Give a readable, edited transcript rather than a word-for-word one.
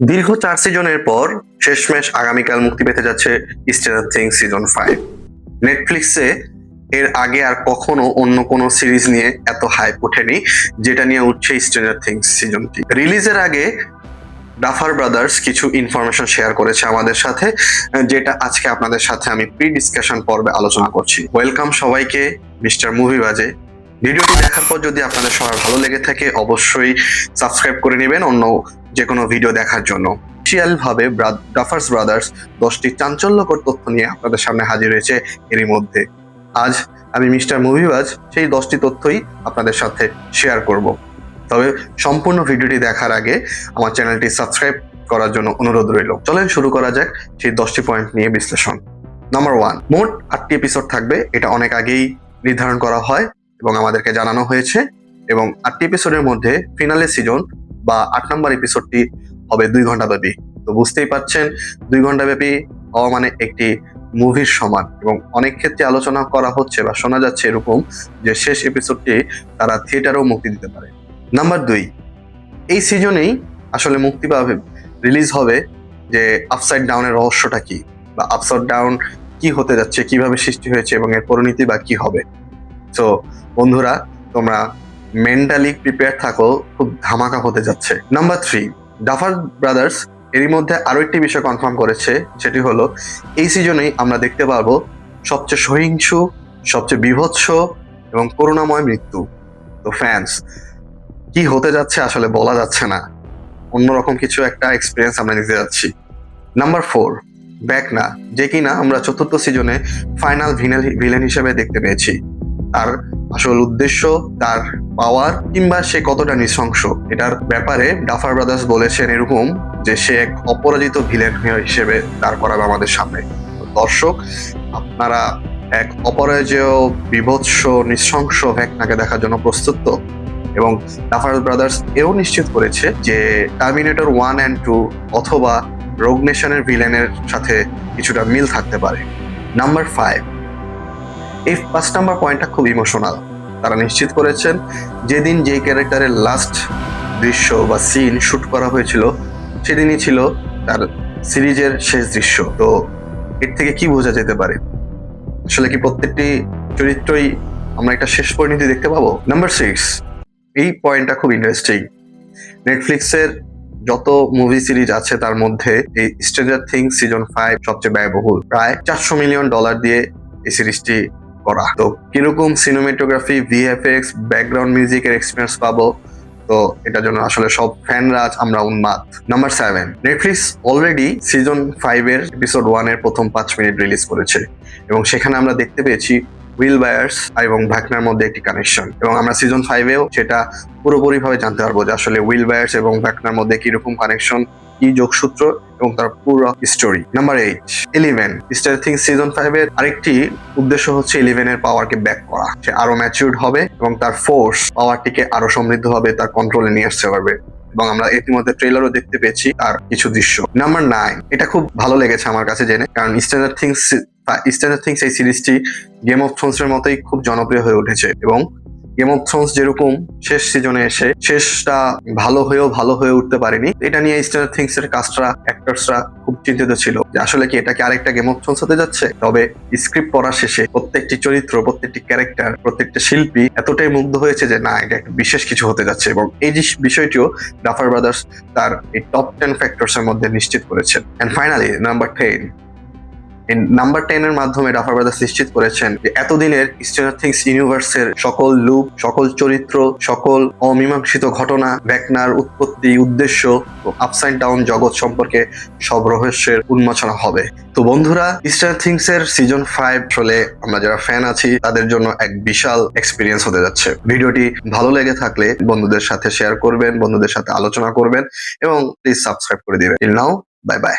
দীর্ঘ 4 সিজনের পর শেষমেশ আগামীকাল মুক্তি পেতে যাচ্ছে স্ট্রেঞ্জার থিংস সিজন 5। নেটফ্লিক্সে এর আগে আর কখনো অন্য কোনো সিরিজ নিয়ে এত হাইপ ওঠেনি যেটা নিয়ে উঠছে স্ট্রেঞ্জার থিংস সিজনটি। রিলিজের আগে ডাফার ব্রাদার্স কিছু ইনফরমেশন শেয়ার করেছে আমাদের সাথে, যেটা আজকে আপনাদের সাথে আমি প্রি ডিসকাশন পর্বে আলোচনা করছি। ওয়েলকাম সবাইকে মিস্টার মুভিবাজে। ভিডিওটি দেখার পর যদি আপনাদের সবার ভালো লেগে থাকে অবশ্যই সাবস্ক্রাইব করে নেবেন অন্য যে কোনো ভিডিও দেখার জন্য। অফিসিয়াল ভাবে ডাফার্স ব্রাদার্স 10টি চাঞ্চল্যকর তথ্য নিয়ে আপনাদের সামনে হাজির হয়েছে। এরই মধ্যে আজ আমি মিস্টার মুভিবাজ সেই 10টি তথ্যই আপনাদের সাথে শেয়ার করব। তবে সম্পূর্ণ ভিডিওটি দেখার আগে আমার চ্যানেলটি সাবস্ক্রাইব করার জন্য অনুরোধ রইল। চলেন শুরু করা যাক সেই 10টি পয়েন্ট নিয়ে বিশ্লেষণ। নাম্বার 1, মোট 8টি এপিসোড থাকবে, এটা অনেক আগেই নির্ধারণ করা হয় এবং আমাদেরকে জানানো হয়েছে। এবং 8টি এপিসোডের মধ্যে ফিনালে সিজন বা 8 নম্বর এপিসোডটি হবে 2 ঘন্টা ব্যাপী। তো বুঝতেই পারছেন 2 ঘন্টা ব্যাপী হওয়া মানে একটি মুভির সমান। এবং অনেক ক্ষেত্রে আলোচনা করা হচ্ছে বা শোনা যাচ্ছে এরকম যে শেষ এপিসোডটি তারা থিয়েটারেও মুক্তি দিতে পারে। নাম্বার 2, এই সিজনেই আসলে মুক্তি পাবে, রিলিজ হবে যে আপসাইড ডাউনের রহস্যটা কি বা আপসাইড ডাউন কি হতে যাচ্ছে, কিভাবে সৃষ্টি হয়েছে এবং এর পরিণতি বা কি হবে। তো বন্ধুরা তোমরা মেন্টালি প্রিপেয়ার থাকো, খুব ধামাকা হতে যাচ্ছে। নাম্বার 3, ডাফার ব্রাদার্স এরই মধ্যে আরো একটি বিষয় কনফার্ম করেছে, সেটি হলো এই সিজনেই আমরা দেখতে পারবো সবচেয়ে সহিংস, সবচেয়ে বীভৎস এবং করুণাময় মৃত্যু। তো ফ্যান্স কি হতে যাচ্ছে আসলে বলা যাচ্ছে না, অন্যরকম কিছু একটা এক্সপিরিয়েন্স আমরা নিতে যাচ্ছি। নাম্বার 4, ভ্যাকনা, যে কিনা আমরা 4র্থ সিজনে ফাইনাল ভিলেন হিসেবে দেখতে পেয়েছি। তার আসল উদ্দেশ্য, তার পাওয়ার কিংবা সে কতটা নৃশংস এটার ব্যাপারে ডাফার ব্রাদার্স বলেছেন এরকম যে সে এক অপরাজিত ভিলেন হিসেবে দাঁড় করাবে আমাদের সামনে। দর্শক আপনারা এক অপরাজেয় বিভৎস নৃশংস ভ্যাকনাকে দেখার জন্য প্রস্তুত তো? এবং ডাফার ব্রাদার্স এও নিশ্চিত করেছে যে টার্মিনেটর 1 and 2 অথবা রোগ নেশনের ভিলেনের সাথে কিছুটা মিল থাকতে পারে। নাম্বার 5, এই 5 নাম্বার পয়েন্টটা খুব ইমোশনাল। তারা নিশ্চিত করেছেন যেদিন যে ক্যারেক্টারের লাস্ট দৃশ্য বা সিন শুট করা হয়েছিল সেদিনই ছিল তার সিরিজের শেষ দৃশ্য। তো এর থেকে কি বোঝা যেতে পারে? আসলে কি প্রত্যেকটি চরিত্রই আমরা একটা শেষ পরিণতি দেখতে পাবো? নাম্বার 6, এই পয়েন্টটা খুব ইন্টারেস্টিং। নেটফ্লিক্সের যত মুভি সিরিজ আছে তার মধ্যে এই স্ট্রেঞ্জার থিংস সিজন 5 সবচেয়ে ব্যয়বহুল। প্রায় $400 মিলিয়ন দিয়ে এই সিরিজটি করা। তো কিরকম সিনেমাটোগ্রাফি, ভিএফএক্স, ব্যাকগ্রাউন্ড মিউজিকের এক্সপিরিয়েন্স পাবো, তো এটার জন্য আসলে সব ফ্যানরা আমরা উন্মাদ। নাম্বার 7, নেটফ্লিক্স অলরেডি সিজন 5 এর এপিসোড 1 এর প্রথম 5 মিনিট রিলিজ করেছে এবং সেখানে আমরা দেখতে পেয়েছি উইল বায়ার্স এবং ভ্যাকনার মধ্যে একটি কানেকশন। এবং আমরা সিজন 5 এও সেটা পুরোপুরিভাবে জানতে পারবো যে আসলে উইল বায়ার্স এবং ভ্যাকনার মধ্যে কিরকম কানেকশন, কি যোগসূত্র এবং তার পুরো story. Number 8, 11, stranger things season 5 এর আরেকটি উদ্দেশ্য হচ্ছে 11 এর পাওয়ারকে ব্যাক করা। সে আরো ম্যাচিউরড হবে এবং তার ফোর্স পাওয়ারটিকে আরো সমৃদ্ধ হবে, তার কন্ট্রোলে নিয়ে আসতে পারবে। এবং আমরা ইতিমধ্যে ট্রেলারও দেখতে পেয়েছি তার কিছু দৃশ্য। নাম্বার 9, এটা খুব ভালো লেগেছে আমার কাছে জেনে, কারণ স্ট্রেঞ্জার থিংস এই সিরিজটি গেম অফ থ্রোনস এর মতোই খুব জনপ্রিয় হয়ে উঠেছে। এবং গেম অফ থ্রোনস যেরকম শেষ সিজনে এসে শেষটা ভালো হয়ে উঠতে পারেনি, এটা নিয়ে স্ট্রেঞ্জার থিংস এর কাস্টরা, অ্যাক্টরসরা খুব চিন্তিত ছিল যে আসলে কি এটা কি আরেকটা গেম অফ থ্রোনস হতে যাচ্ছে। তবে স্ক্রিপ্ট পড়া শেষে প্রত্যেকটি চরিত্র, প্রত্যেকটি ক্যারেক্টার, প্রত্যেকটা শিল্পী এতটাই মুগ্ধ হয়েছে যে না, এটা একটা বিশেষ কিছু হতে যাচ্ছে। এবং এই যে বিষয়টিও ডাফার ব্রাদার্স তার এই টপ 10 ফ্যাক্টরস এর মধ্যে নিশ্চিত করেছেন। এন্ড ফাইনালি নাম্বার 10, নাম্বার 10 এর মাধ্যমে ডাফার ব্রাদার্স নিশ্চিত করেছেন যে এতদিনের স্ট্রেঞ্জার থিংস ইউনিভার্সের সকল লুপ, সকল চরিত্র, সকল অমীমাংসিত ঘটনা, ভ্যাকনার উৎপত্তি, উদ্দেশ্য ও আপসাইড ডাউন জগৎ সম্পর্কে সব রহস্যের উন্মোচনা হবে। তো বন্ধুরা, স্ট্রেঞ্জার থিংস এর সিজন 5 আসলে আমরা যারা ফ্যান আছি তাদের জন্য এক বিশাল এক্সপিরিয়েন্স হতে যাচ্ছে। ভিডিওটি ভালো লেগে থাকলে বন্ধুদের সাথে শেয়ার করবেন, বন্ধুদের সাথে আলোচনা করবেন এবং প্লিজ সাবস্ক্রাইব করে দিবেন। Till now, bye bye.